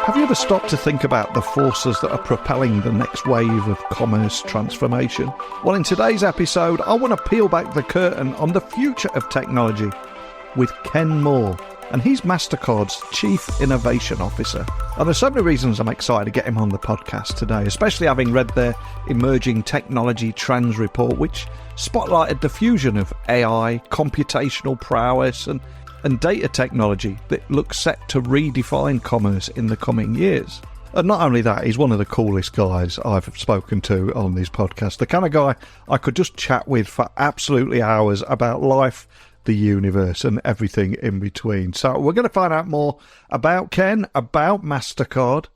Have you ever stopped to think about the forces that are propelling the next wave of commerce transformation? Well, in today's episode, I want to peel back the curtain on the future of technology with Ken Moore, and he's Mastercard's Chief Innovation Officer. And there's so many reasons I'm excited to get him on the podcast today, especially having read their Emerging Technology Trends report, which spotlighted the fusion of AI, computational prowess, and data technology that looks set to redefine commerce in the coming years. And not only that, he's one of the coolest guys I've spoken to on this podcast. The kind of guy I could just chat with for absolutely hours about life, the universe, and everything in between. So we're going to find out more about Ken, about Mastercard.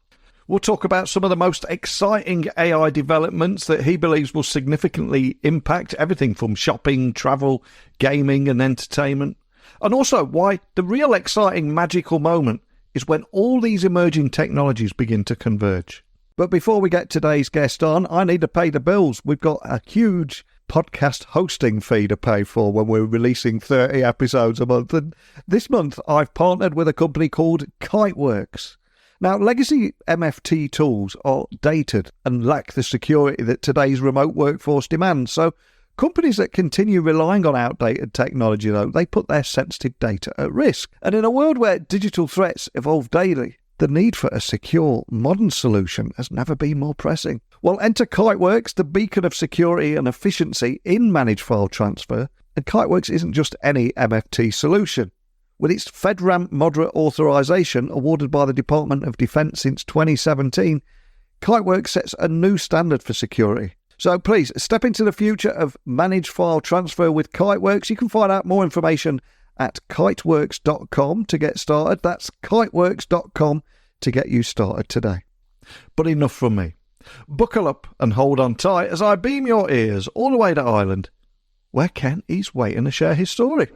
We'll talk about some of the most exciting AI developments that he believes will significantly impact everything from shopping, travel, gaming, and entertainment. And also why the real exciting magical moment is when all these emerging technologies begin to converge. But before we get today's guest on, I need to pay the bills. We've got a huge podcast hosting fee to pay for when we're releasing 30 episodes a month. And this month I've partnered with a company called Kiteworks. Now, legacy MFT tools are dated and lack the security that today's remote workforce demands. So companies that continue relying on outdated technology, though, they put their sensitive data at risk. And in a world where digital threats evolve daily, the need for a secure, modern solution has never been more pressing. Well, enter Kiteworks, the beacon of security and efficiency in managed file transfer. And Kiteworks isn't just any MFT solution. With its FedRAMP moderate authorization awarded by the Department of Defense since 2017, Kiteworks sets a new standard for security. So please, step into the future of managed file transfer with Kiteworks. You can find out more information at kiteworks.com to get started. That's kiteworks.com to get you started today. But enough from me. Buckle up and hold on tight as I beam your ears all the way to Ireland, where Ken is waiting to share his story.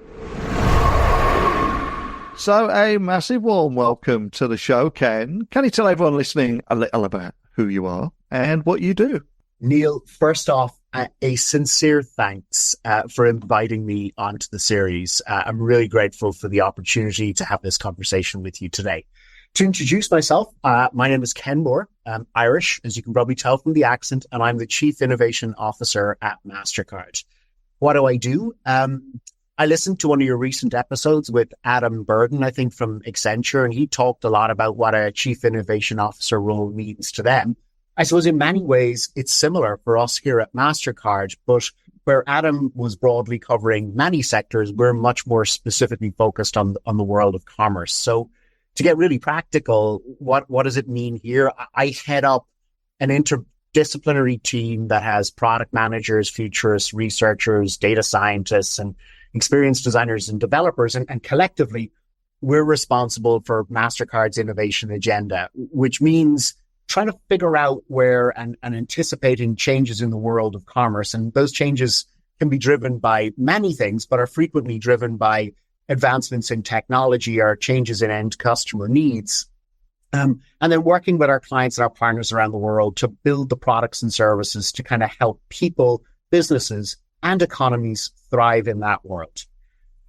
So a massive warm welcome to the show, Ken. Can you tell everyone listening a little about who you are and what you do? Neil, first off, a sincere thanks for inviting me onto the series. I'm really grateful for the opportunity to have this conversation with you today. To introduce myself, my name is Ken Moore. I'm Irish, as you can probably tell from the accent, and I'm the Chief Innovation Officer at Mastercard. What do? I listened to one of your recent episodes with Adam Burden, I think from Accenture, and he talked a lot about what a Chief Innovation Officer role means to them. I suppose in many ways, it's similar for us here at Mastercard, but where Adam was broadly covering many sectors, we're much more specifically focused on the world of commerce. So to get really practical, what does it mean here? I head up an interdisciplinary team that has product managers, futurists, researchers, data scientists, and experienced designers and developers. And collectively, we're responsible for Mastercard's innovation agenda, which means trying to figure out where and anticipating changes in the world of commerce. And those changes can be driven by many things, but are frequently driven by advancements in technology or changes in end customer needs. And then working with our clients and our partners around the world to build the products and services to kind of help people, businesses, and economies thrive in that world.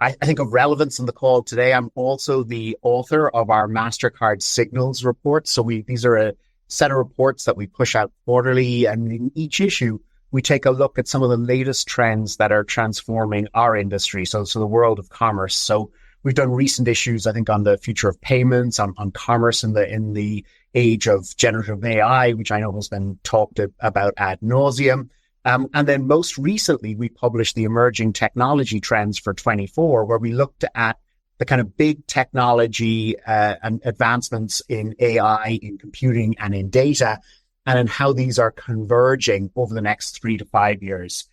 I think of relevance in the call today, I'm also the author of our Mastercard Signals report. So these are a set of reports that we push out quarterly, and in each issue, we take a look at some of the latest trends that are transforming our industry, so the world of commerce. So we've done recent issues, I think, on the future of payments, on commerce in the age of generative AI, which I know has been talked about ad nauseum. And then most recently, we published the Emerging Technology Trends for 24, where we looked at the kind of big technology and advancements in AI, in computing, and in data, and in how these are converging over the next 3 to 5 years.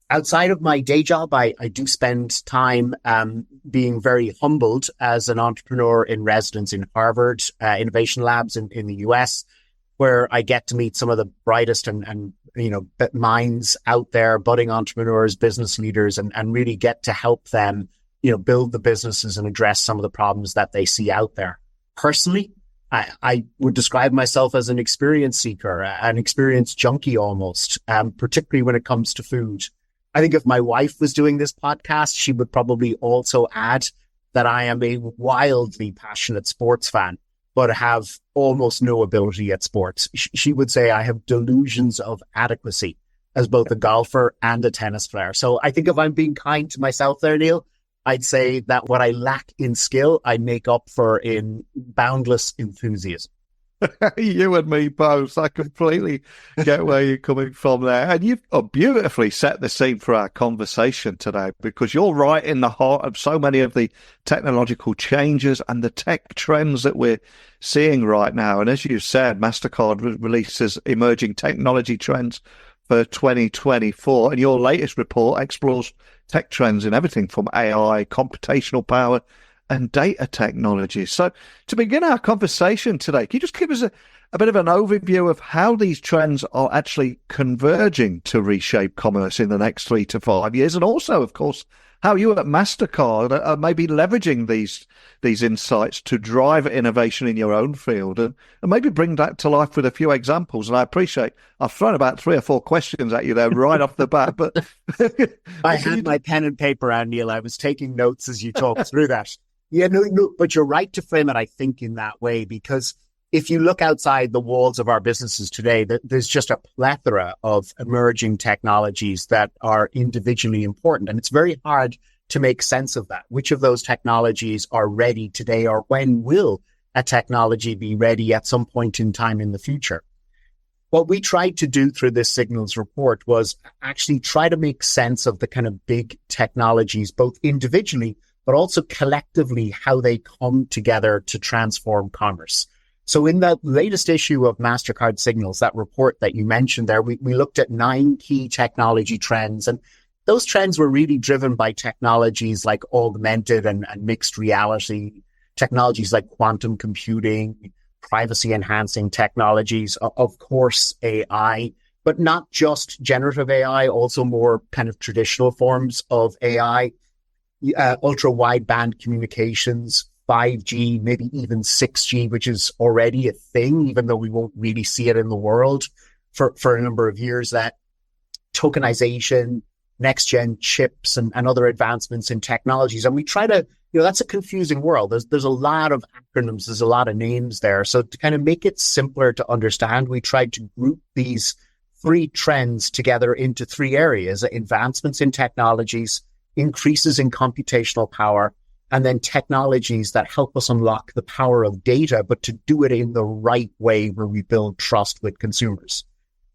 Outside of my day job, I do spend time being very humbled as an entrepreneur in residence in Harvard Innovation Labs in the US, where I get to meet some of the brightest and minds out there, budding entrepreneurs, business leaders, and really get to help them build the businesses and address some of the problems that they see out there. Personally, I would describe myself as an experience seeker, an experience junkie almost, particularly when it comes to food. I think if my wife was doing this podcast, she would probably also add that I am a wildly passionate sports fan. but have almost no ability at sports. She would say I have delusions of adequacy as both a golfer and a tennis player. So I think if I'm being kind to myself there, Neil, I'd say that what I lack in skill, I make up for in boundless enthusiasm. You and me both. I completely get where you're coming from there. And you've beautifully set the scene for our conversation today, because you're right in the heart of so many of the technological changes and the tech trends that we're seeing right now. And as you said, Mastercard releases emerging technology trends for 2024. And your latest report explores tech trends in everything from AI, computational power, and data technology. So to begin our conversation today, can you just give us a bit of an overview of how these trends are actually converging to reshape commerce in the next 3 to 5 years? And also, of course, how you at Mastercard are maybe leveraging these insights to drive innovation in your own field, and maybe bring that to life with a few examples. And I appreciate I've thrown about 3 or 4 questions at you there right off the bat, but I had my pen and paper on, Neil. I was taking notes as you talked through that. Yeah, no, but you're right to frame it, I think, in that way, because if you look outside the walls of our businesses today, there's just a plethora of emerging technologies that are individually important. And it's very hard to make sense of that. Which of those technologies are ready today, or when will a technology be ready at some point in time in the future? What we tried to do through this signals report was actually try to make sense of the kind of big technologies, both individually, but also collectively, how they come together to transform commerce. So in the latest issue of Mastercard Signals, that report that you mentioned there, we looked at 9 key technology trends. And those trends were really driven by technologies like augmented and mixed reality, technologies like quantum computing, privacy enhancing technologies, of course, AI, but not just generative AI, also more kind of traditional forms of AI. Ultra wideband communications, 5G, maybe even 6G, which is already a thing, even though we won't really see it in the world for a number of years. That tokenization, next gen chips, and other advancements in technologies. And we try to, that's a confusing world. There's a lot of acronyms, there's a lot of names there. So to kind of make it simpler to understand, we tried to group these 3 trends together into 3 areas: advancements in technologies, increases in computational power, and then technologies that help us unlock the power of data, but to do it in the right way where we build trust with consumers.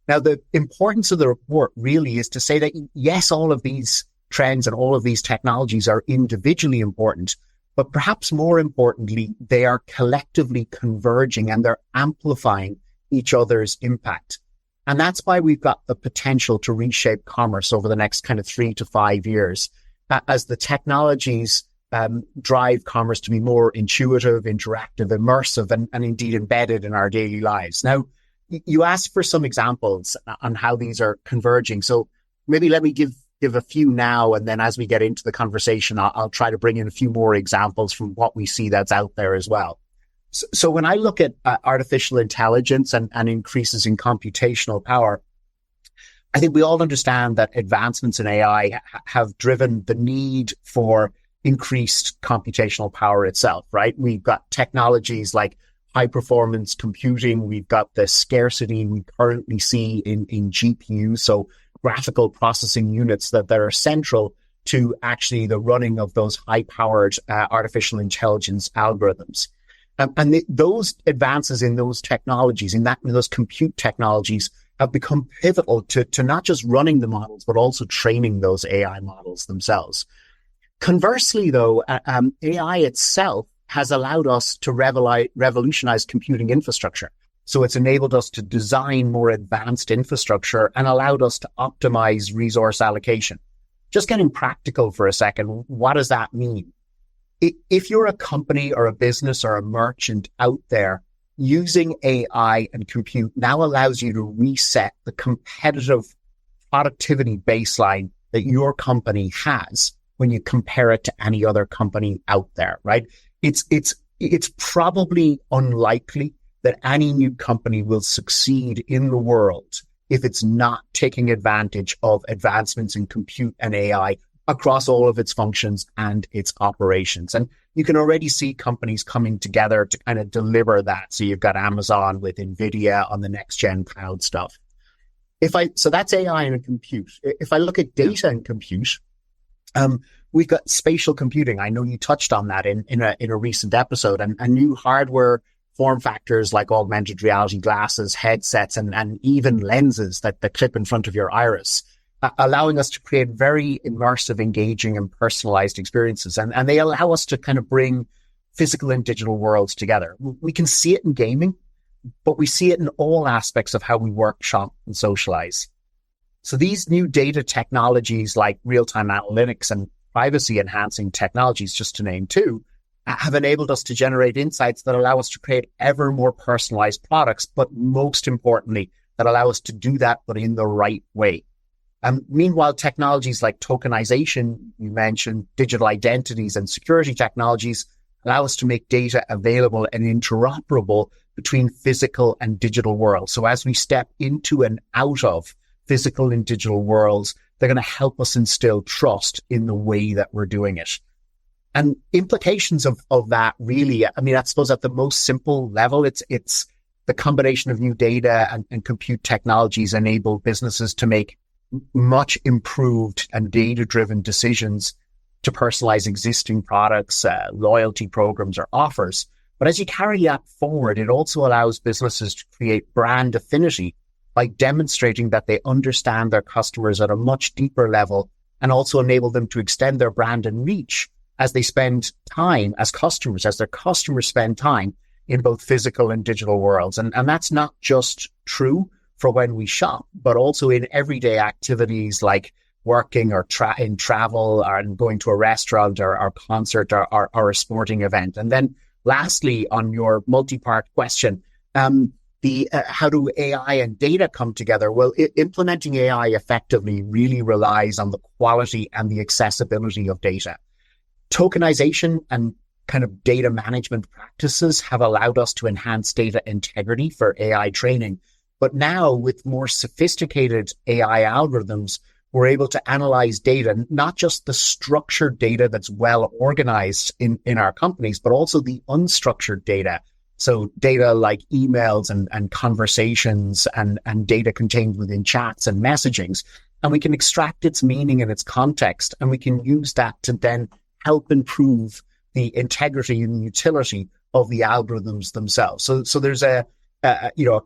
Now, the importance of the report really is to say that, yes, all of these trends and all of these technologies are individually important, but perhaps more importantly, they are collectively converging and they're amplifying each other's impact. And that's why we've got the potential to reshape commerce over the next kind of 3 to 5 years. As the technologies drive commerce to be more intuitive, interactive, immersive, and indeed embedded in our daily lives. Now, you asked for some examples on how these are converging. So maybe let me give a few now, and then as we get into the conversation, I'll try to bring in a few more examples from what we see that's out there as well. So when I look at artificial intelligence and increases in computational power, I think we all understand that advancements in AI have driven the need for increased computational power itself, right? We've got technologies like high performance computing. We've got the scarcity we currently see in GPUs, so graphical processing units that are central to actually the running of those high powered artificial intelligence algorithms. Those advances in those technologies, in those compute technologies, have become pivotal to not just running the models, but also training those AI models themselves. Conversely, though, AI itself has allowed us to revolutionize computing infrastructure. So it's enabled us to design more advanced infrastructure and allowed us to optimize resource allocation. Just getting practical for a second, what does that mean? If you're a company or a business or a merchant out there, using AI and compute now allows you to reset the competitive productivity baseline that your company has when you compare it to any other company out there, right? It's probably unlikely that any new company will succeed in the world if it's not taking advantage of advancements in compute and AI, across all of its functions and its operations. And you can already see companies coming together to kind of deliver that. So you've got Amazon with NVIDIA on the next gen cloud stuff. So that's AI and compute. If I look at data and compute, we've got spatial computing. I know you touched on that in a recent episode, and new hardware form factors like augmented reality glasses, headsets, and even lenses that clip in front of your iris, allowing us to create very immersive, engaging, and personalized experiences. And they allow us to kind of bring physical and digital worlds together. We can see it in gaming, but we see it in all aspects of how we work, shop, and socialize. So these new data technologies like real-time analytics and privacy-enhancing technologies, just to name two, have enabled us to generate insights that allow us to create ever more personalized products, but most importantly, that allow us to do that, but in the right way. Meanwhile, technologies like tokenization, you mentioned, digital identities and security technologies allow us to make data available and interoperable between physical and digital worlds. So as we step into and out of physical and digital worlds, they're going to help us instill trust in the way that we're doing it. And implications of that really, I mean, I suppose at the most simple level, it's the combination of new data and compute technologies enable businesses to make much improved and data-driven decisions to personalize existing products, loyalty programs, or offers. But as you carry that forward, it also allows businesses to create brand affinity by demonstrating that they understand their customers at a much deeper level, and also enable them to extend their brand and reach as they spend time as customers, as their customers spend time in both physical and digital worlds. And that's not just true for when we shop, but also in everyday activities like working or in travel or going to a restaurant or a concert or a sporting event. And then lastly, on your multi-part question, how do AI and data come together? Well, implementing AI effectively really relies on the quality and the accessibility of data. Tokenization and kind of data management practices have allowed us to enhance data integrity for AI training. But now with more sophisticated AI algorithms, we're able to analyze data, not just the structured data that's well organized in our companies, but also the unstructured data. So data like emails and conversations and data contained within chats and messagings. And we can extract its meaning and its context, and we can use that to then help improve the integrity and the utility of the algorithms themselves. So there's a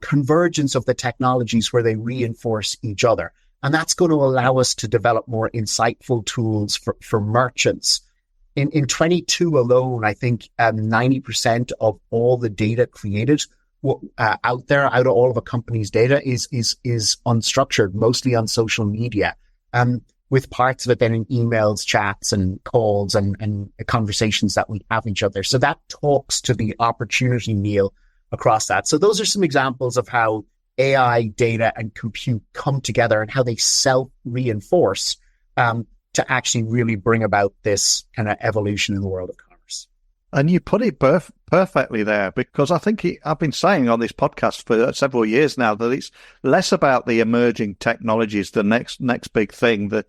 convergence of the technologies where they reinforce each other. And that's going to allow us to develop more insightful tools for merchants. In 22 alone, I think 90% of all the data created out of all of a company's data is unstructured, mostly on social media, with parts of it then in emails, chats, and calls and conversations that we have with each other. So that talks to the opportunity, Neil, across that. So those are some examples of how AI, data, and compute come together and how they self-reinforce to actually really bring about this kind of evolution in the world of commerce. And you put it perfectly there, because I think I've been saying on this podcast for several years now that it's less about the emerging technologies, the next big thing, the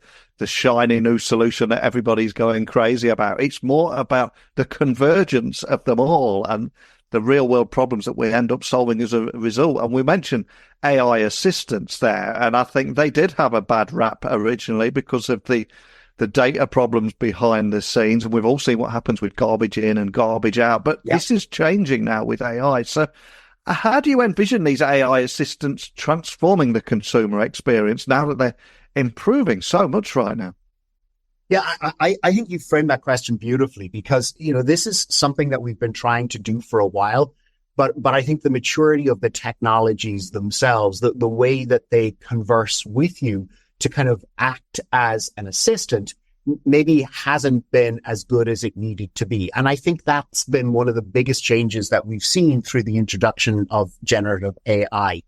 shiny new solution that everybody's going crazy about. It's more about the convergence of them all and the real world problems that we end up solving as a result. And we mentioned AI assistants there, and I think they did have a bad rap originally because of the data problems behind the scenes. And we've all seen what happens with garbage in and garbage out. But This is changing now with AI. So how do you envision these AI assistants transforming the consumer experience now that they're improving so much right now? Yeah, I think you framed that question beautifully, because, this is something that we've been trying to do for a while, but I think the maturity of the technologies themselves, the way that they converse with you to kind of act as an assistant, maybe hasn't been as good as it needed to be. And I think that's been one of the biggest changes that we've seen through the introduction of generative AI.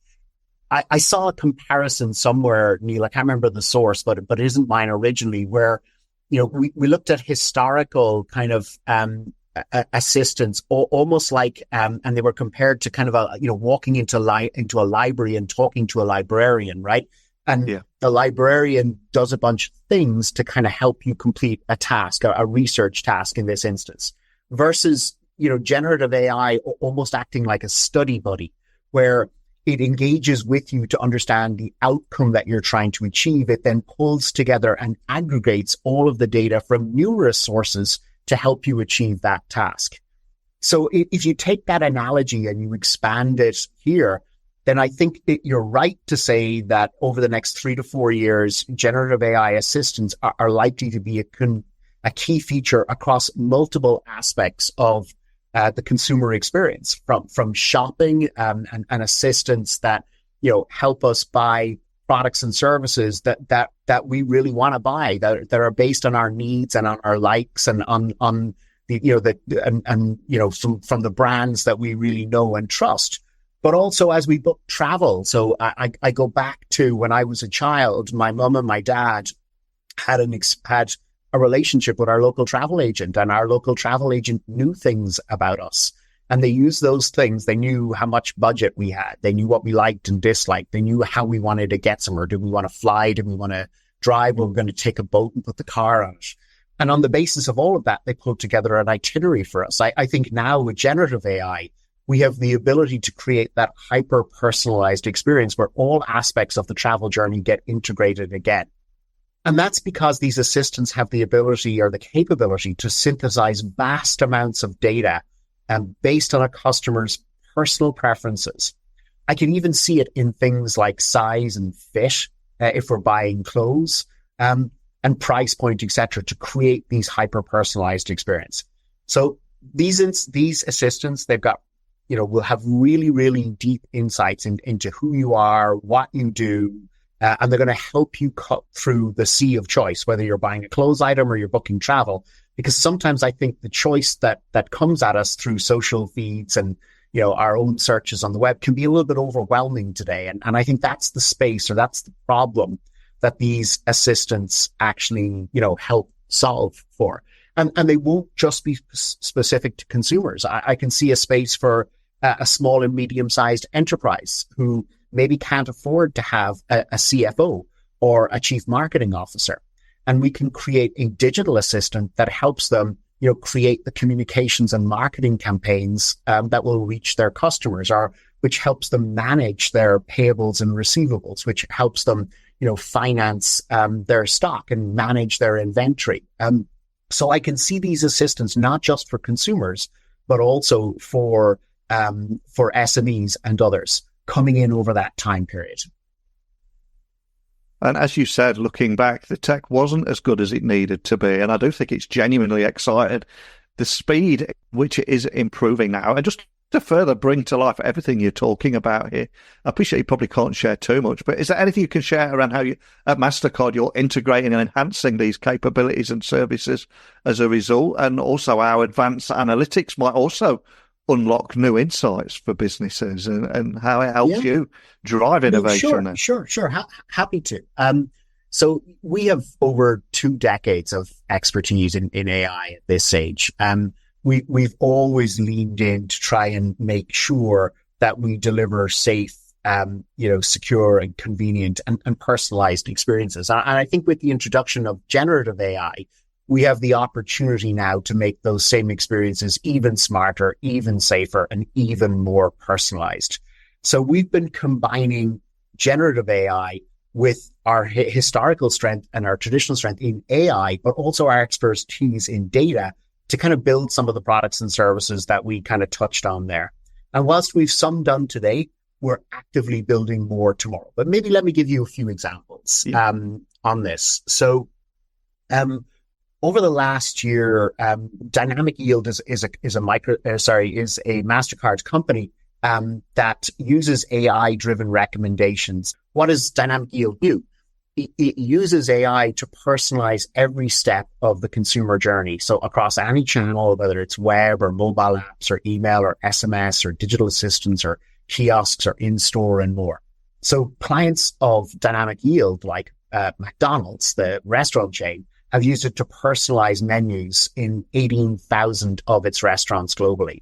I saw a comparison somewhere, Neil, I can't remember the source, but it isn't mine originally, where we looked at historical kind of assistants, almost like, and they were compared to kind of walking into a library and talking to a librarian, right? And Yeah. the librarian does a bunch of things to kind of help you complete a task, a research task in this instance, versus, generative AI almost acting like a study buddy, where it engages with you to understand the outcome that you're trying to achieve. It then pulls together and aggregates all of the data from numerous sources to help you achieve that task. So if you take that analogy and you expand it here, then I think that you're right to say that over the next 3 to 4 years, generative AI assistants are likely to be a key feature across multiple aspects of the consumer experience, from shopping and assistants that help us buy products and services that we really want to buy, that are based on our needs and on our likes and on the from the brands that we really know and trust. But also as we book travel. So I go back to when I was a child, my mum and my dad had a relationship with our local travel agent, and our local travel agent knew things about us. And they used those things. They knew how much budget we had. They knew what we liked and disliked. They knew how we wanted to get somewhere. Did we want to fly? Did we want to drive? Were we going to take a boat and put the car on it? And on the basis of all of that, they pulled together an itinerary for us. I think now with generative AI, we have the ability to create that hyper-personalized experience where all aspects of the travel journey get integrated again. And that's because these assistants have the ability or the capability to synthesize vast amounts of data based on a customer's personal preferences. I can even see it in things like size and fit, if we're buying clothes, and price point, etc., to create these hyper-personalized experience. So these assistants, they've got will have really, really deep insights into who you are, what you do, and they're going to help you cut through the sea of choice, whether you're buying a clothes item or you're booking travel. Because sometimes I think the choice that comes at us through social feeds and our own searches on the web can be a little bit overwhelming today. And I think that's the space, or that's the problem that these assistants actually help solve for. And they won't just be specific to consumers. I can see a space for a small and medium-sized enterprise who maybe can't afford to have a CFO or a chief marketing officer. And we can create a digital assistant that helps them, create the communications and marketing campaigns that will reach their customers, or which helps them manage their payables and receivables, which helps them, finance their stock and manage their inventory. So I can see these assistants not just for consumers, but also for SMEs and others coming in over that time period. And as you said, looking back, the tech wasn't as good as it needed to be. And I do think it's genuinely excited the speed which it is improving now. And just to further bring to life everything you're talking about here, I appreciate you probably can't share too much, but is there anything you can share around how you, at Mastercard, you're integrating and enhancing these capabilities and services as a result? And also how advanced analytics might also unlock new insights for businesses and how it helps you drive innovation. Sure. Happy to. So we have over 2 decades of expertise in AI at this stage. We've always leaned in to try and make sure that we deliver safe, secure and convenient and personalized experiences. And I think with the introduction of generative AI, we have the opportunity now to make those same experiences even smarter, even safer, and even more personalized. So we've been combining generative AI with our historical strength and our traditional strength in AI, but also our expertise in data to kind of build some of the products and services that we kind of touched on there. And whilst we've some done today, we're actively building more tomorrow. But maybe let me give you a few examples on this. So over the last year, Dynamic Yield is a Mastercard company that uses AI-driven recommendations. What does Dynamic Yield do? It uses AI to personalize every step of the consumer journey. So across any channel, whether it's web or mobile apps or email or SMS or digital assistants or kiosks or in-store and more. So clients of Dynamic Yield, like McDonald's, the restaurant chain, have used it to personalize menus in 18,000 of its restaurants globally.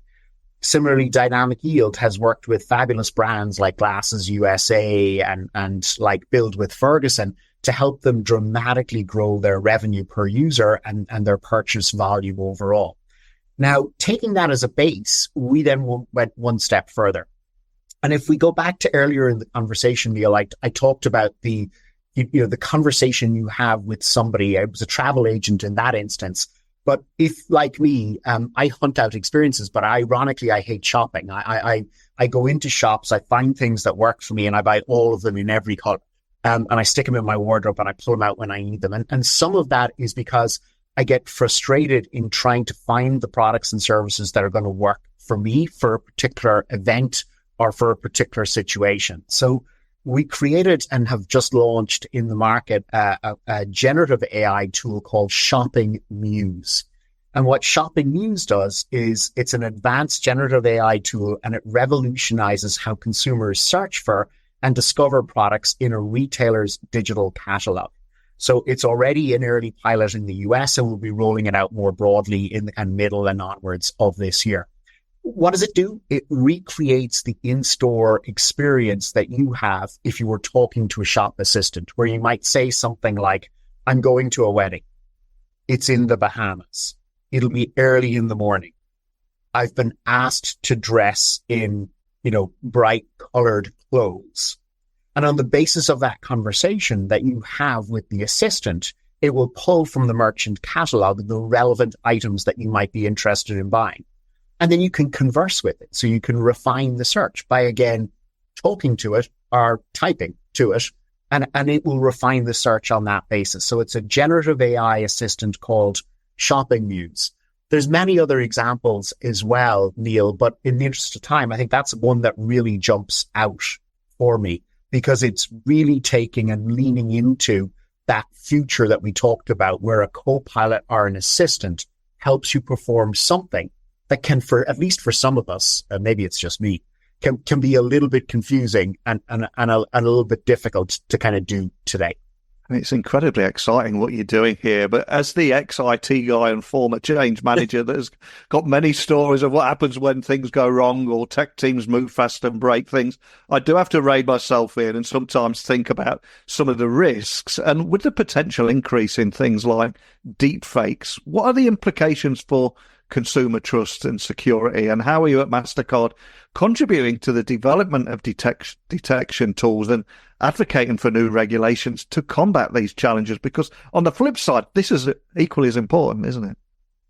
Similarly, Dynamic Yield has worked with fabulous brands like Glasses USA and like Build with Ferguson to help them dramatically grow their revenue per user and their purchase volume overall. Now, taking that as a base, we then went one step further. And if we go back to earlier in the conversation, Neil, I talked about the conversation you have with somebody. I was a travel agent in that instance. But if, like me, I hunt out experiences, but ironically, I hate shopping. I go into shops, I find things that work for me, and I buy all of them in every color. And I stick them in my wardrobe and I pull them out when I need them. And some of that is because I get frustrated in trying to find the products and services that are going to work for me for a particular event or for a particular situation. So we created and have just launched in the market a generative AI tool called Shopping Muse. And what Shopping Muse does is it's an advanced generative AI tool, and it revolutionizes how consumers search for and discover products in a retailer's digital catalog. So it's already in early pilot in the US, and we'll be rolling it out more broadly in the middle and onwards of this year. What does it do? It recreates the in-store experience that you have if you were talking to a shop assistant, where you might say something like, I'm going to a wedding. It's in the Bahamas. It'll be early in the morning. I've been asked to dress in, bright colored clothes. And on the basis of that conversation that you have with the assistant, it will pull from the merchant catalog the relevant items that you might be interested in buying. And then you can converse with it. So you can refine the search by, again, talking to it or typing to it, and it will refine the search on that basis. So it's a generative AI assistant called Shopping Muse. There's many other examples as well, Neil, but in the interest of time, I think that's one that really jumps out for me, because it's really taking and leaning into that future that we talked about, where a co-pilot or an assistant helps you perform something that can, at least for some of us, and maybe it's just me, can be a little bit confusing and a little bit difficult to kind of do today. It's incredibly exciting what you're doing here. But as the ex-IT guy and former change manager that has got many stories of what happens when things go wrong or tech teams move fast and break things, I do have to rein myself in and sometimes think about some of the risks. And with the potential increase in things like deep fakes, what are the implications for consumer trust and security, and how are you at Mastercard contributing to the development of detection tools and advocating for new regulations to combat these challenges? Because on the flip side, this is equally as important, isn't it?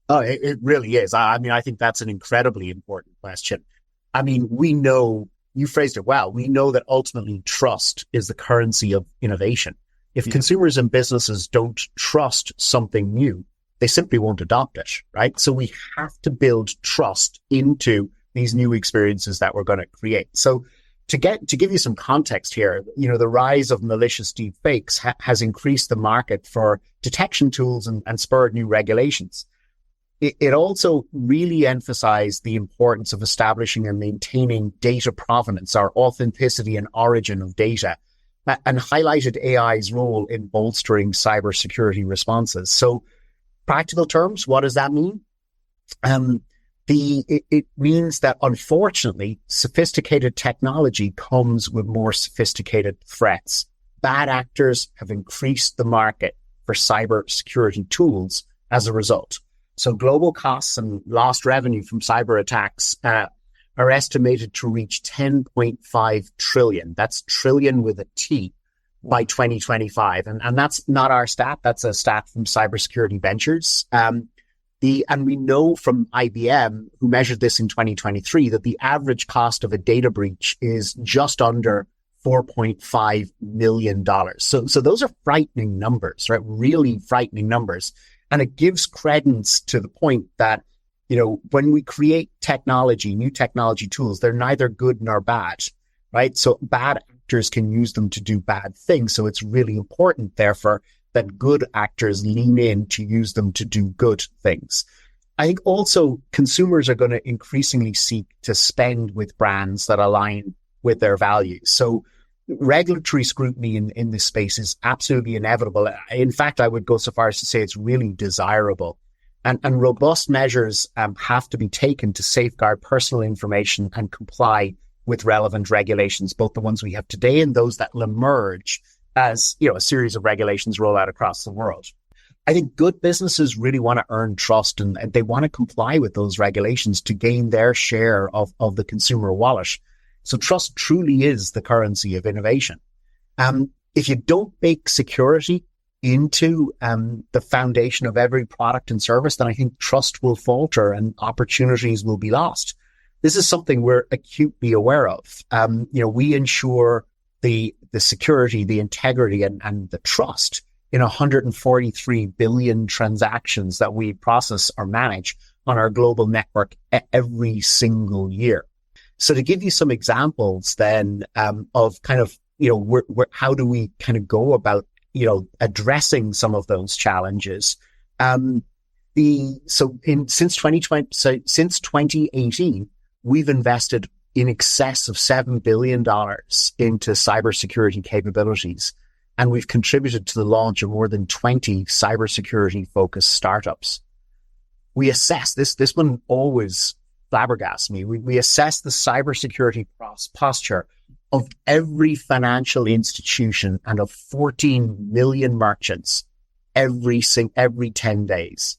Oh, it really is. I mean, I think that's an incredibly important question. I mean, we know, you phrased it well, we know that ultimately trust is the currency of innovation. If consumers and businesses don't trust something new, they simply won't adopt it, right? So we have to build trust into these new experiences that we're going to create. So to give you some context here, the rise of malicious deep fakes has increased the market for detection tools and spurred new regulations. It also really emphasized the importance of establishing and maintaining data provenance, or authenticity and origin of data, and highlighted AI's role in bolstering cybersecurity responses. So practical terms, what does that mean? It means that, unfortunately, sophisticated technology comes with more sophisticated threats. Bad actors have increased the market for cybersecurity tools as a result. So global costs and lost revenue from cyber attacks are estimated to reach 10.5 trillion. That's trillion with a T by 2025. And that's not our stat. That's a stat from Cybersecurity Ventures. And we know from IBM, who measured this in 2023, that the average cost of a data breach is just under $4.5 million. So those are frightening numbers, right? Really frightening numbers. And it gives credence to the point that, when we create technology, new technology tools, they're neither good nor bad, right? So bad actors can use them to do bad things. So it's really important, therefore, that good actors lean in to use them to do good things. I think also consumers are going to increasingly seek to spend with brands that align with their values. So regulatory scrutiny in this space is absolutely inevitable. In fact, I would go so far as to say it's really desirable. And robust measures have to be taken to safeguard personal information and comply with relevant regulations, both the ones we have today and those that will emerge as, a series of regulations roll out across the world. I think good businesses really want to earn trust and they want to comply with those regulations to gain their share of the consumer wallet. So trust truly is the currency of innovation. If you don't bake security into the foundation of every product and service, then I think trust will falter and opportunities will be lost. This is something we're acutely aware of. We ensure the security, the integrity, and the trust in 143 billion transactions that we process or manage on our global network every single year. So to give you some examples then of kind of, how do we kind of go about, addressing some of those challenges? Since 2018, we've invested in excess of $7 billion into cybersecurity capabilities, and we've contributed to the launch of more than 20 cybersecurity focused startups. We assess this one always flabbergasts me. We assess the cybersecurity posture of every financial institution and of 14 million merchants every 10 days.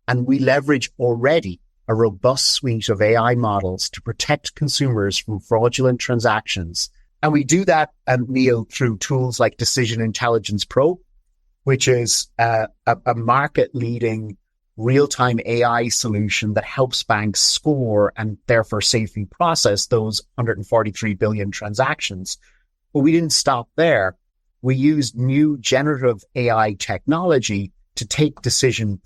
And we leverage already a robust suite of AI models to protect consumers from fraudulent transactions. And we do that, Neil, through tools like Decision Intelligence Pro, which is a market-leading real-time AI solution that helps banks score and therefore safely process those 143 billion transactions. But we didn't stop there. We used new generative AI technology to take Decision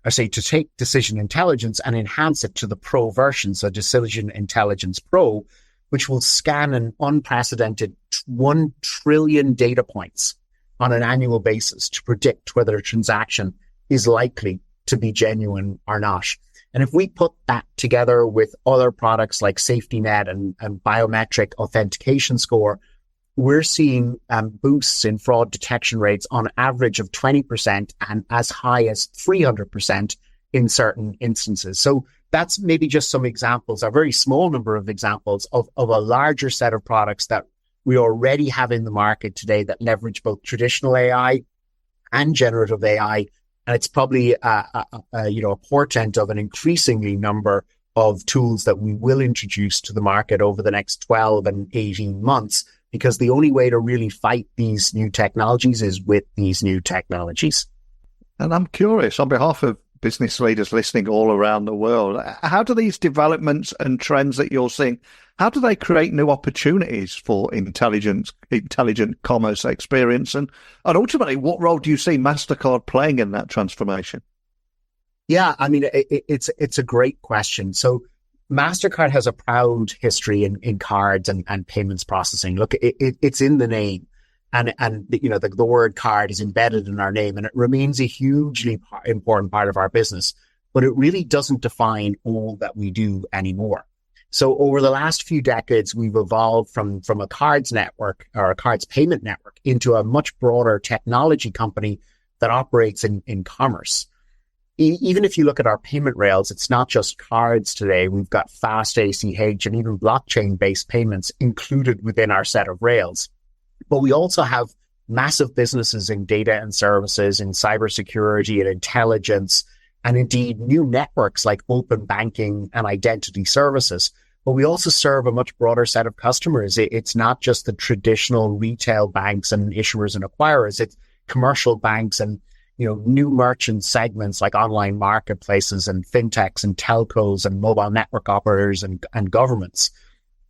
Intelligence and enhance it to the Pro version, so Decision Intelligence Pro, which will scan an unprecedented 1 trillion data points on an annual basis to predict whether a transaction is likely to be genuine or not. And if we put that together with other products like Safety Net and biometric authentication score, we're seeing boosts in fraud detection rates on average of 20% and as high as 300% in certain instances. So that's maybe just some examples, a very small number of examples of a larger set of products that we already have in the market today that leverage both traditional AI and generative AI. And it's probably a portent of an increasingly number of tools that we will introduce to the market over the next 12 and 18 months, because the only way to really fight these new technologies is with these new technologies. And I'm curious, on behalf of business leaders listening all around the world, how do these developments and trends that you're seeing, how do they create new opportunities for intelligent commerce experience? And ultimately, what role do you see Mastercard playing in that transformation? Yeah, I mean, it's a great question. So Mastercard has a proud history in cards and payments processing. Look, it's in the name. And the word card is embedded in our name, and it remains a hugely important part of our business, but it really doesn't define all that we do anymore. So over the last few decades, we've evolved from a cards network or a cards payment network into a much broader technology company that operates in commerce. Even if you look at our payment rails, it's not just cards today. We've got fast ACH and even blockchain-based payments included within our set of rails. But we also have massive businesses in data and services, in cybersecurity and intelligence, and indeed new networks like open banking and identity services. But we also serve a much broader set of customers. It's not just the traditional retail banks and issuers and acquirers. It's commercial banks and new merchant segments like online marketplaces and fintechs and telcos and mobile network operators and governments.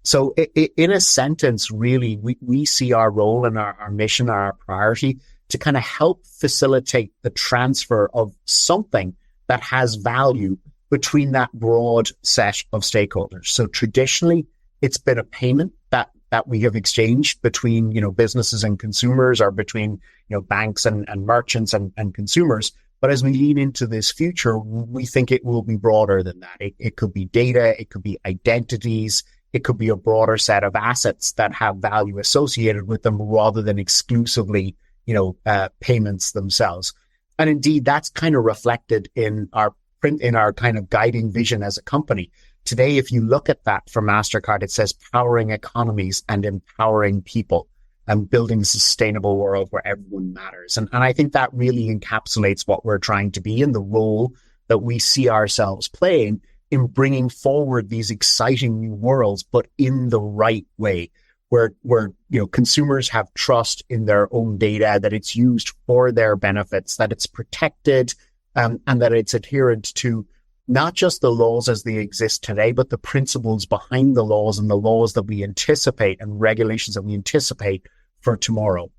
So in a sentence, really, we see our role and our mission, our priority to kind of help facilitate the transfer of something that has value between that broad set of stakeholders. So traditionally, it's been a payment that we have exchanged between, businesses and consumers, or between, banks and merchants and consumers. But as we lean into this future, we think it will be broader than that. It could be data, it could be identities, it could be a broader set of assets that have value associated with them rather than exclusively, payments themselves. And indeed, that's kind of reflected in our kind of guiding vision as a company. Today, if you look at that for Mastercard, it says powering economies and empowering people and building a sustainable world where everyone matters. And I think that really encapsulates what we're trying to be and the role that we see ourselves playing in bringing forward these exciting new worlds, but in the right way, where consumers have trust in their own data, that it's used for their benefits, that it's protected, and that it's adherent to not just the laws as they exist today, but the principles behind the laws and the laws that we anticipate and regulations that we anticipate for tomorrow.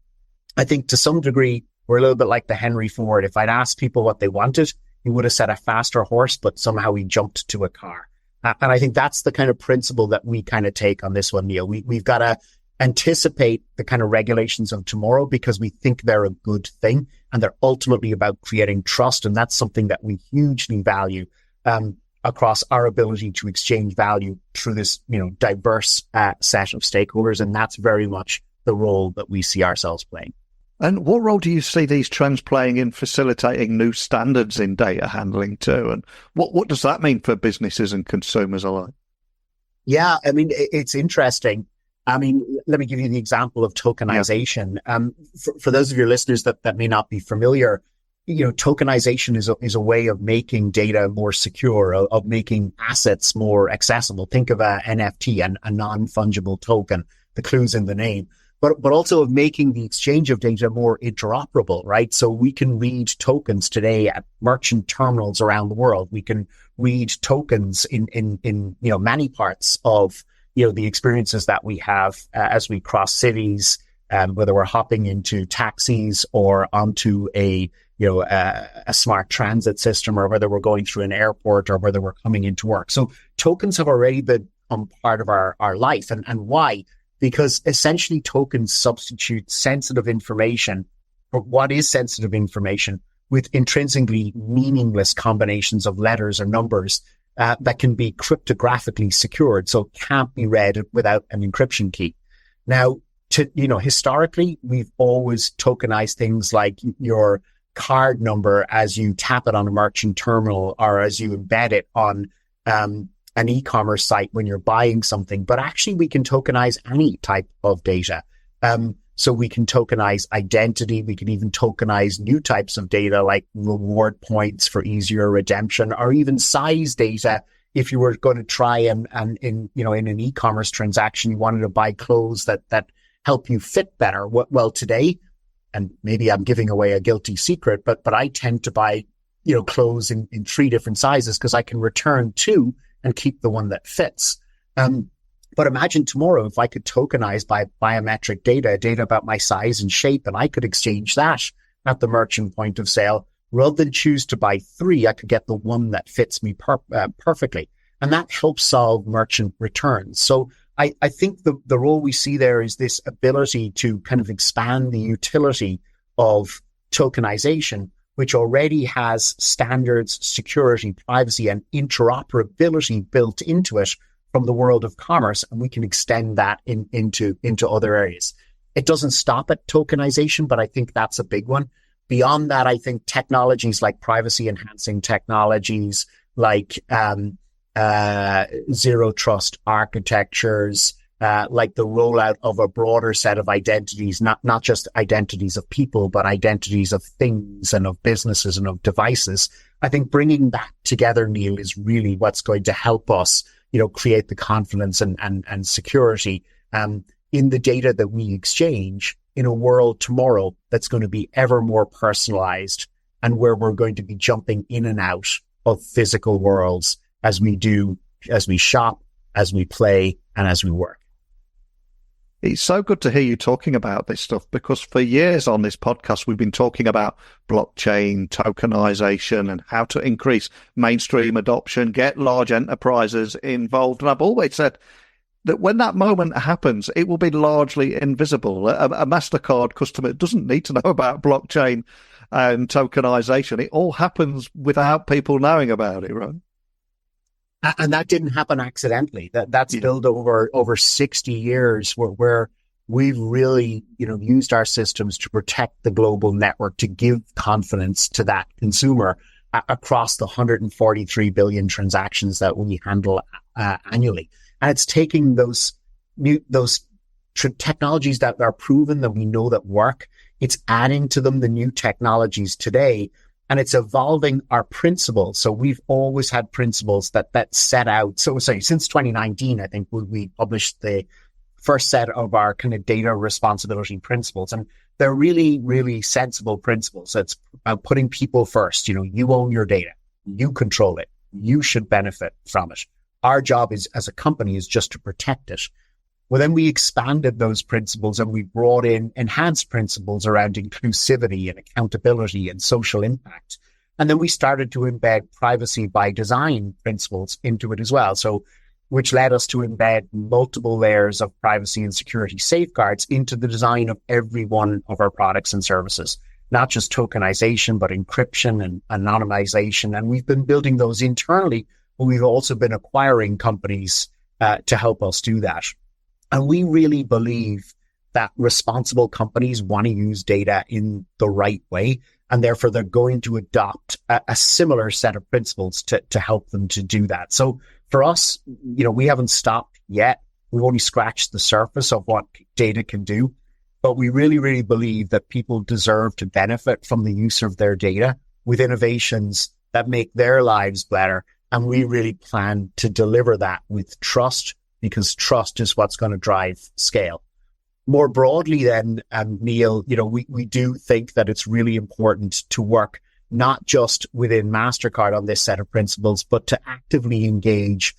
I think to some degree, we're a little bit like the Henry Ford. If I'd asked people what they wanted, he would have said a faster horse, but somehow he jumped to a car. And I think that's the kind of principle that we kind of take on this one, Neil. We've got to anticipate the kind of regulations of tomorrow because we think they're a good thing and they're ultimately about creating trust. And that's something that we hugely value across our ability to exchange value through this, diverse set of stakeholders. And that's very much the role that we see ourselves playing. And what role do you see these trends playing in facilitating new standards in data handling too? And what does that mean for businesses and consumers alike? Yeah, I mean, it's interesting. I mean, let me give you the example of tokenization. Yeah. For those of your listeners that may not be familiar, tokenization is a way of making data more secure, of making assets more accessible. Think of a NFT, a non-fungible token. The clue's in the name. But also of making the exchange of data more interoperable, right? So we can read tokens today at merchant terminals around the world. We can read tokens in many parts of, the experiences that we have as we cross cities, whether we're hopping into taxis or onto a smart transit system, or whether we're going through an airport, or whether we're coming into work. So tokens have already been part of our life. And why? Because essentially tokens substitute sensitive information, or what is sensitive information, with intrinsically meaningless combinations of letters or numbers that can be cryptographically secured, so can't be read without an encryption key. Now, historically, we've always tokenized things like your card number as you tap it on a merchant terminal, or as you embed it on an e-commerce site when you're buying something. But actually, we can tokenize any type of data. So we can tokenize identity. We can even tokenize new types of data like reward points for easier redemption, or even size data. If you were going to try and in an e-commerce transaction, you wanted to buy clothes that help you fit better. Well, today, and maybe I'm giving away a guilty secret, but I tend to buy, clothes in 3 different sizes because I can return 2 and keep the one that fits. But imagine tomorrow if I could tokenize by biometric data about my size and shape, and I could exchange that at the merchant point of sale. Rather than choose to buy 3, I could get the one that fits me perfectly. And that helps solve merchant returns. So I think the role we see there is this ability to kind of expand the utility of tokenization, which already has standards, security, privacy, and interoperability built into it from the world of commerce, and we can extend that into other areas. It doesn't stop at tokenization, but I think that's a big one. Beyond that, I think technologies like privacy enhancing technologies, like zero trust architectures, like the rollout of a broader set of identities, not just identities of people, but identities of things and of businesses and of devices. I think bringing that together, Neil, is really what's going to help us, create the confidence and security in the data that we exchange in a world tomorrow that's going to be ever more personalized, and where we're going to be jumping in and out of physical worlds as we shop, as we play, and as we work. It's so good to hear you talking about this stuff, because for years on this podcast, we've been talking about blockchain, tokenization, and how to increase mainstream adoption, get large enterprises involved. And I've always said that when that moment happens, it will be largely invisible. A Mastercard customer doesn't need to know about blockchain and tokenization. It all happens without people knowing about it, right? And that didn't happen accidentally. That's built over 60 years where we've really, used our systems to protect the global network, to give confidence to that consumer across the 143 billion transactions that we handle annually. And it's taking those technologies that are proven, that we know that work. It's adding to them the new technologies today, and it's evolving our principles. So we've always had principles that set out. So since 2019, I think we published the first set of our kind of data responsibility principles, and they're really, really sensible principles. So it's about putting people first. You own your data, you control it, you should benefit from it. Our job as a company is just to protect it. Well, then we expanded those principles and we brought in enhanced principles around inclusivity and accountability and social impact. And then we started to embed privacy by design principles into it as well. So, which led us to embed multiple layers of privacy and security safeguards into the design of every one of our products and services, not just tokenization, but encryption and anonymization. And we've been building those internally, but we've also been acquiring companies to help us do that. And we really believe that responsible companies want to use data in the right way, and therefore they're going to adopt a similar set of principles to help them to do that. So for us, we haven't stopped yet. We've only scratched the surface of what data can do, but we really, really believe that people deserve to benefit from the use of their data with innovations that make their lives better. And we really plan to deliver that with trust, because trust is what's going to drive scale. More broadly then, Neil, we do think that it's really important to work not just within Mastercard on this set of principles, but to actively engage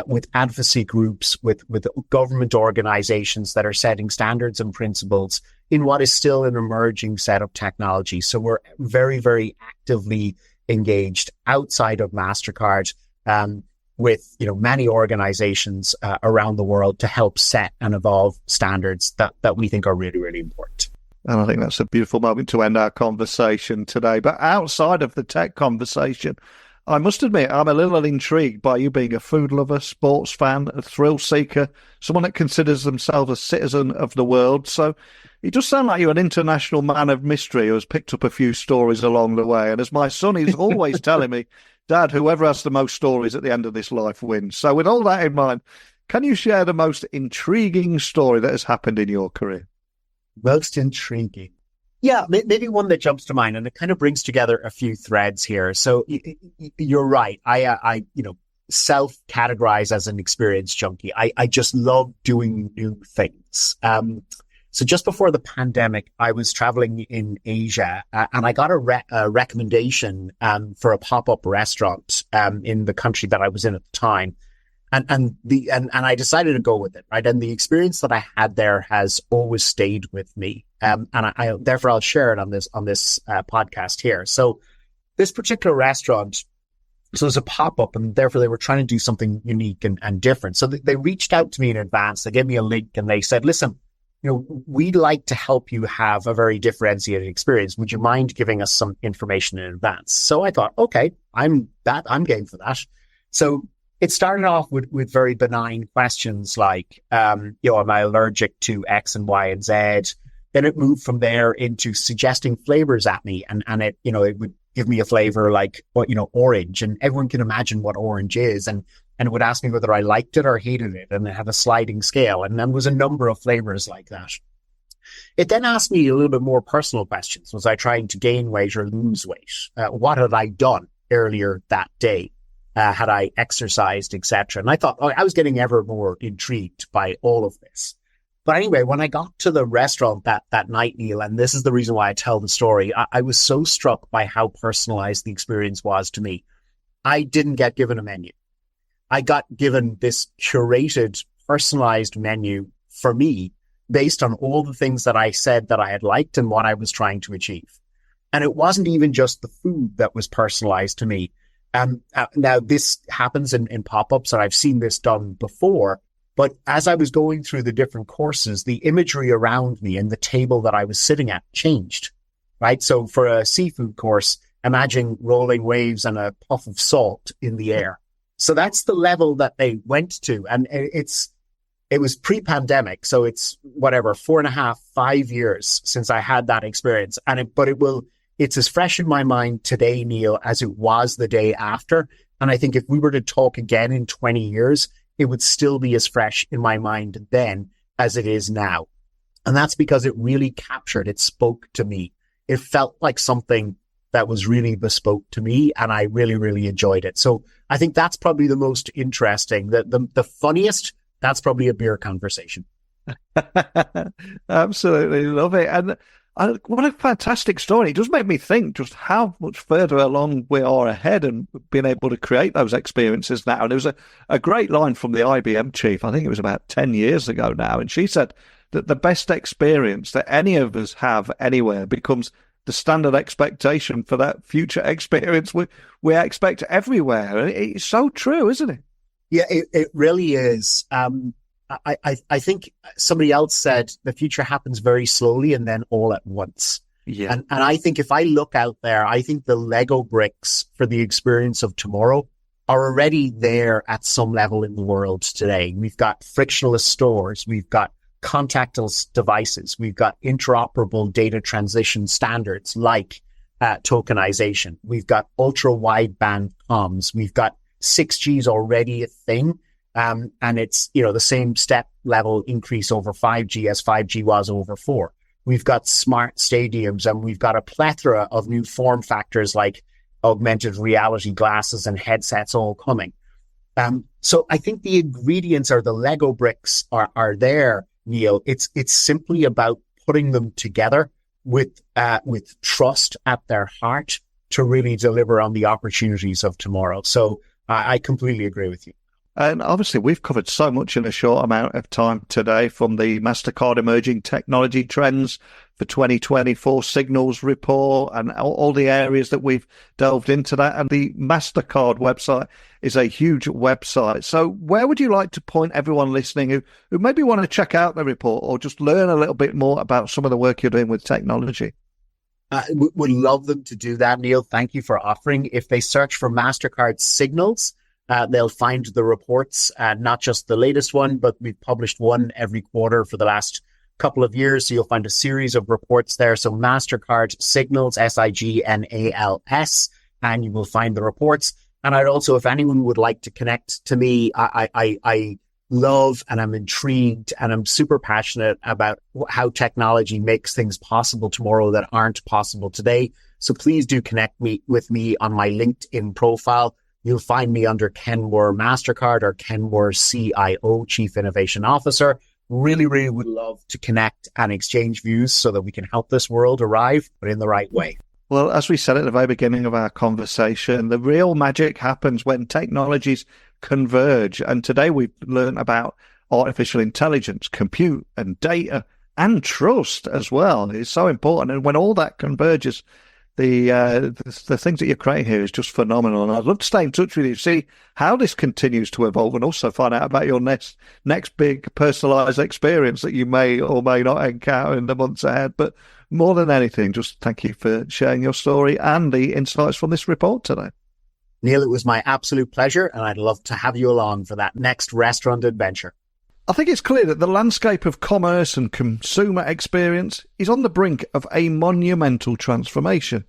with advocacy groups, with government organizations that are setting standards and principles in what is still an emerging set of technology. So we're very, very actively engaged outside of Mastercard with many organizations around the world to help set and evolve standards that we think are really, really important. And I think that's a beautiful moment to end our conversation today. But outside of the tech conversation, I must admit, I'm a little intrigued by you being a food lover, sports fan, a thrill seeker, someone that considers themselves a citizen of the world. So you just sound like you're an international man of mystery who has picked up a few stories along the way. And as my son is always telling me, Dad, whoever has the most stories at the end of this life wins. So with all that in mind, can you share the most intriguing story that has happened in your career? Most intriguing. Yeah, maybe one that jumps to mind, and it kind of brings together a few threads here. So you're right. I self-categorize as an experience junkie. I just love doing new things. So just before the pandemic, I was traveling in Asia, and I got a recommendation for a pop-up restaurant in the country that I was in at the time. And I decided to go with it, right? And the experience that I had there has always stayed with me. And therefore I'll share it on this podcast here. So this particular restaurant, so it was a pop-up, and therefore they were trying to do something unique and different. So they reached out to me in advance. They gave me a link and they said, listen, we'd like to help you have a very differentiated experience. Would you mind giving us some information in advance? So I thought, okay, I'm game for that. So it started off with very benign questions like, am I allergic to X and Y and Z? Then it moved from there into suggesting flavors at me, and it would give me a flavor like, orange, and everyone can imagine what orange is, and it would ask me whether I liked it or hated it, and it had a sliding scale, and there was a number of flavors like that. It then asked me a little bit more personal questions. Was I trying to gain weight or lose weight? What had I done earlier that day? Had I exercised, etc.? And I thought, I was getting ever more intrigued by all of this. But anyway, when I got to the restaurant that night, Neil, and this is the reason why I tell the story, I was so struck by how personalized the experience was to me. I didn't get given a menu. I got given this curated, personalized menu for me based on all the things that I said that I had liked and what I was trying to achieve. And it wasn't even just the food that was personalized to me. Now, this happens in pop-ups, and I've seen this done before. But as I was going through the different courses, the imagery around me and the table that I was sitting at changed, right? So for a seafood course, imagine rolling waves and a puff of salt in the air. So that's the level that they went to. And it's it was pre-pandemic. So it's whatever, 4.5, 5 years since I had that experience. It's as fresh in my mind today, Neil, as it was the day after. And I think if we were to talk again in 20 years, it would still be as fresh in my mind then as it is now. And that's because it really it spoke to me. It felt like something that was really bespoke to me, and I really, really enjoyed it. So I think that's probably the most interesting. The funniest, that's probably a beer conversation. Absolutely love it. And what a fantastic story. It does make me think just how much further along we are ahead and being able to create those experiences now. And there was a great line from the IBM chief, I think it was about 10 years ago now, and she said that the best experience that any of us have anywhere becomes the standard expectation for that future experience we expect everywhere. And it's so true, isn't it? Yeah, it really is. I think somebody else said the future happens very slowly and then all at once. Yeah. And I think if I look out there, I think the Lego bricks for the experience of tomorrow are already there at some level in the world today. We've got frictionless stores. We've got contactless devices. We've got interoperable data transition standards like tokenization. We've got ultra wideband comms. We've got 6G is already a thing. And it's, the same step level increase over 5G as 5G was over 4. We've got smart stadiums, and we've got a plethora of new form factors like augmented reality glasses and headsets all coming. So I think the ingredients or the Lego bricks are there, Neil. It's simply about putting them together with trust at their heart to really deliver on the opportunities of tomorrow. So I completely agree with you. And obviously, we've covered so much in a short amount of time today, from the Mastercard Emerging Technology Trends for 2024 Signals Report and all the areas that we've delved into that. And the Mastercard website is a huge website. So where would you like to point everyone listening who maybe want to check out the report or just learn a little bit more about some of the work you're doing with technology? Would love them to do that, Neil. Thank you for offering. If they search for Mastercard Signals, they'll find the reports, not just the latest one, but we've published one every quarter for the last couple of years. So you'll find a series of reports there. So Mastercard Signals, Signals, and you will find the reports. And I'd also, if anyone would like to connect to me, I love and I'm intrigued and I'm super passionate about how technology makes things possible tomorrow that aren't possible today. So please do connect with me on my LinkedIn profile. You'll find me under Ken Moore Mastercard or Ken Moore CIO, Chief Innovation Officer. Really, really would love to connect and exchange views so that we can help this world arrive, but in the right way. Well, as we said at the very beginning of our conversation, the real magic happens when technologies converge. And today we've learned about artificial intelligence, compute and data and trust as well. It's so important. And when all that converges, the things that you're creating here is just phenomenal. And I'd love to stay in touch with you, see how this continues to evolve, and also find out about your next big personalized experience that you may or may not encounter in the months ahead. But more than anything, just thank you for sharing your story and the insights from this report today. Neil, it was my absolute pleasure, and I'd love to have you along for that next restaurant adventure. I think it's clear that the landscape of commerce and consumer experience is on the brink of a monumental transformation.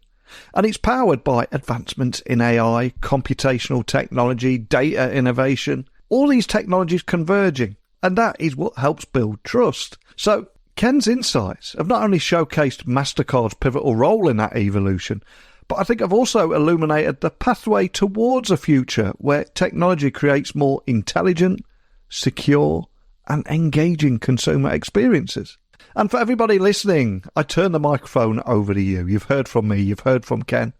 And it's powered by advancements in AI, computational technology, data innovation, all these technologies converging. And that is what helps build trust. So Ken's insights have not only showcased Mastercard's pivotal role in that evolution, but I think have also illuminated the pathway towards a future where technology creates more intelligent, secure, and engaging consumer experiences. And for everybody listening, I turn the microphone over to you. You've heard from me, you've heard from Ken.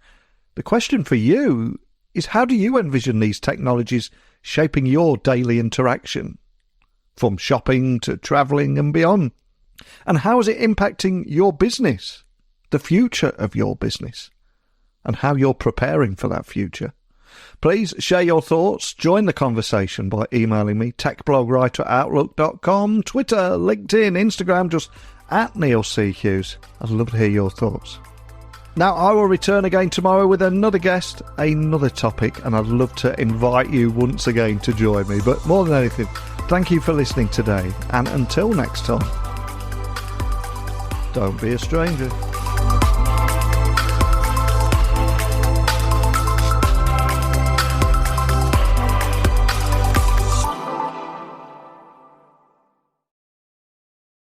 The question for you is, how do you envision these technologies shaping your daily interaction, from shopping to travelling and beyond? And how is it impacting your business, the future of your business, and how you're preparing for that future? Please share your thoughts. Join the conversation by emailing me, techblogwriter@outlook.com, Twitter, LinkedIn, Instagram, just @Neil C. Hughes. I'd love to hear your thoughts. Now, I will return again tomorrow with another guest, another topic, and I'd love to invite you once again to join me. But more than anything, Thank you for listening today, and until next time, don't be a stranger.